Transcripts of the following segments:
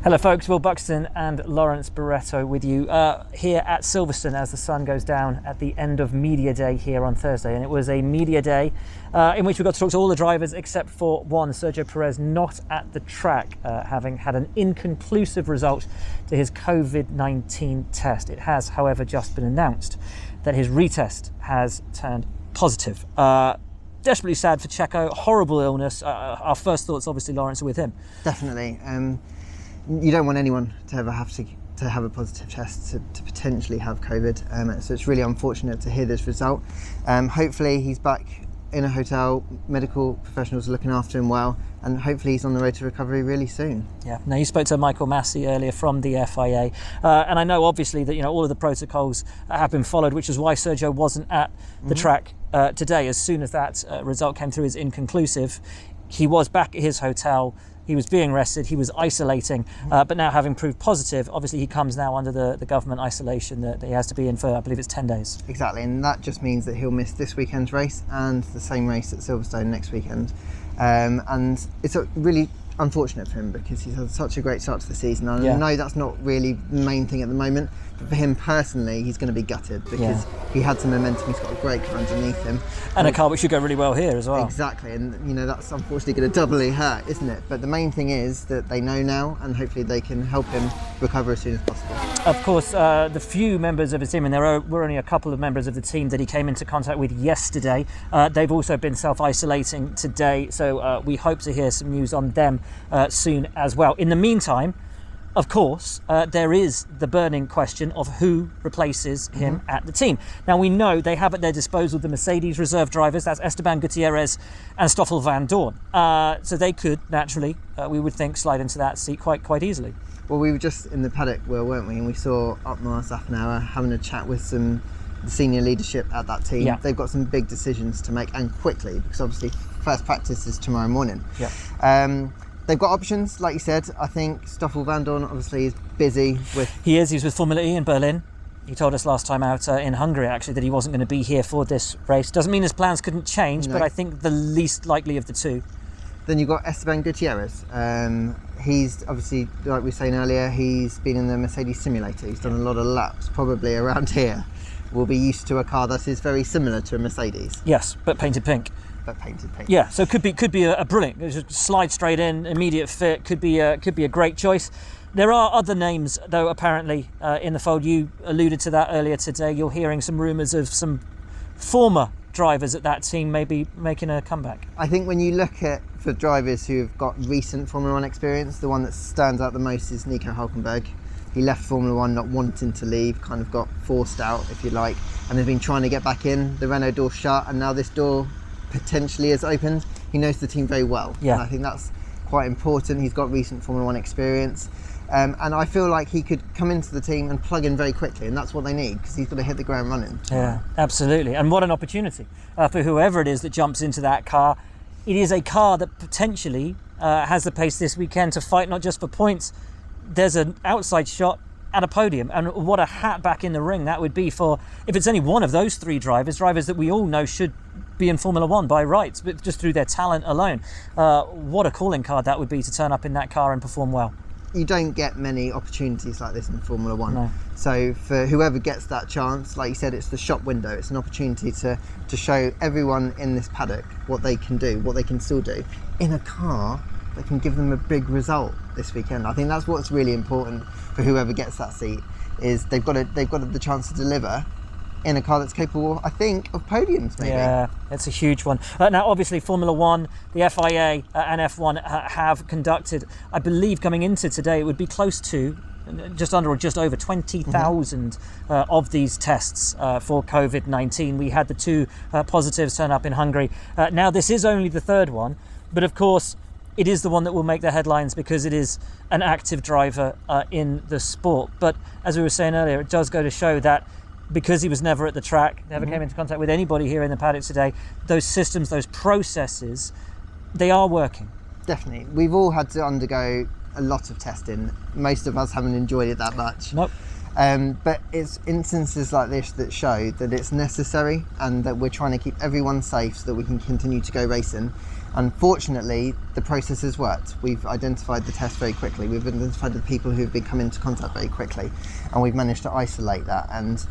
Hello folks, Will Buxton and Lawrence Barretto with you here at Silverstone as the sun goes down at the end of media day here on Thursday. And it was a media day in which we got to talk to all the drivers except for one, Sergio Perez, not at the track, having had an inconclusive result to his COVID-19 test. It has, however, just been announced that his retest has turned positive. Desperately sad for Checo, horrible illness. Our first thoughts, obviously, Lawrence, are with him. Definitely. You don't want anyone to ever have to have a positive test to potentially have COVID. So it's really unfortunate to hear this result. Hopefully he's back in a hotel, medical professionals are looking after him well, and hopefully he's on the road to recovery really soon. Yeah, now you spoke to Michael Massey earlier from the FIA, and I know obviously that all of the protocols have been followed, which is why Sergio wasn't at the track today. As soon as that result came through as inconclusive, he was back at his hotel. He was being rested, he was isolating, but now having proved positive, obviously he comes now under the government isolation that he has to be in for, I believe it's 10 days. Exactly, and that just means that he'll miss this weekend's race and the same race at Silverstone next weekend. And it's really unfortunate for him because he's had such a great start to the season. And I know that's not really the main thing at the moment, but for him personally, he's going to be gutted because he had some momentum, he's got a great car underneath him. And a car which should go really well here as well. Exactly, and that's unfortunately going to doubly hurt, isn't it? But the main thing is that they know now, and hopefully they can help him recover as soon as possible. Of course, the few members of his team, and there were only a couple of members of the team that he came into contact with yesterday, they've also been self-isolating today, so we hope to hear some news on them soon as well. In the meantime, of course, there is the burning question of who replaces him at the team. Now, we know they have at their disposal the Mercedes reserve drivers, that's Esteban Gutierrez and Stoffel van Dorn. So they could naturally, we would think, slide into that seat quite easily. Well, we were just in the paddock, weren't we? And we saw Otmar Zafnauer having a chat with the senior leadership at that team. Yeah. They've got some big decisions to make, and quickly, because obviously first practice is tomorrow morning. Yeah. They've got options, like you said. I think Stoffel van Dorn obviously is busy with... He's with Formula E in Berlin. He told us last time out in Hungary, actually, that he wasn't going to be here for this race. Doesn't mean his plans couldn't change, but I think the least likely of the two. Then you've got Esteban Gutierrez. He's obviously, like we were saying earlier, he's been in the Mercedes simulator. He's done a lot of laps, probably around here. Will be used to a car that is very similar to a Mercedes. Yes, but painted pink. Yeah, so could be a brilliant. Just slide straight in, immediate fit. Could be a great choice. There are other names though, apparently in the fold. You alluded to that earlier today. You're hearing some rumours of some former drivers at that team maybe making a comeback. I think when you look at for drivers who've got recent Formula 1 experience, the one that stands out the most is Nico Hülkenberg. He left Formula 1 not wanting to leave, kind of got forced out, if you like, and they've been trying to get back in. The Renault door shut, and now this door potentially has opened. He knows the team very well. Yeah. And I think that's quite important. He's got recent Formula 1 experience. And I feel like he could come into the team and plug in very quickly, and that's what they need, because he's got to hit the ground running. Yeah, absolutely. And what an opportunity for whoever it is that jumps into that car. It is a car that potentially has the pace this weekend to fight not just for points. There's an outside shot at a podium, and what a hat back in the ring that would be for, if it's only one of those three drivers that we all know should be in Formula 1 by rights, but just through their talent alone. What a calling card that would be to turn up in that car and perform well. You don't get many opportunities like this in Formula 1. No. So for whoever gets that chance, like you said, it's the shop window. It's an opportunity to show everyone in this paddock what they can do, what they can still do in a car that can give them a big result this weekend. I think that's what's really important for whoever gets that seat, is they've got the chance to deliver in a car that's capable, I think, of podiums maybe. Yeah, it's a huge one. Now, obviously, Formula 1, the FIA and F1 have conducted, I believe coming into today, it would be close to just under or just over 20,000 of these tests for COVID-19. We had the two positives turn up in Hungary. Now, this is only the third one, but of course, it is the one that will make the headlines because it is an active driver in the sport. But as we were saying earlier, it does go to show that because he was never at the track, never came into contact with anybody here in the paddock today, those systems, those processes, they are working. Definitely. We've all had to undergo a lot of testing. Most of us haven't enjoyed it that much. Nope. But it's instances like this that show that it's necessary and that we're trying to keep everyone safe so that we can continue to go racing. Unfortunately, the process has worked. We've identified the test very quickly. We've identified the people who've been coming into contact very quickly, and we've managed to isolate that. And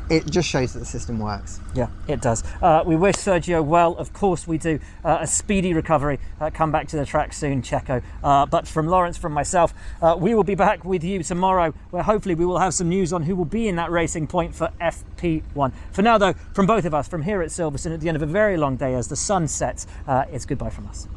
it just shows that the system works. Yeah, it does. We wish Sergio well, of course we do. A speedy recovery. Come back to the track soon, Checo. But from Lawrence, from myself, we will be back with you tomorrow, where hopefully we will have some news on who will be in that racing point for FP1. For now, though, from both of us, from here at Silverstone, at the end of a very long day as the sun sets, it's goodbye from us.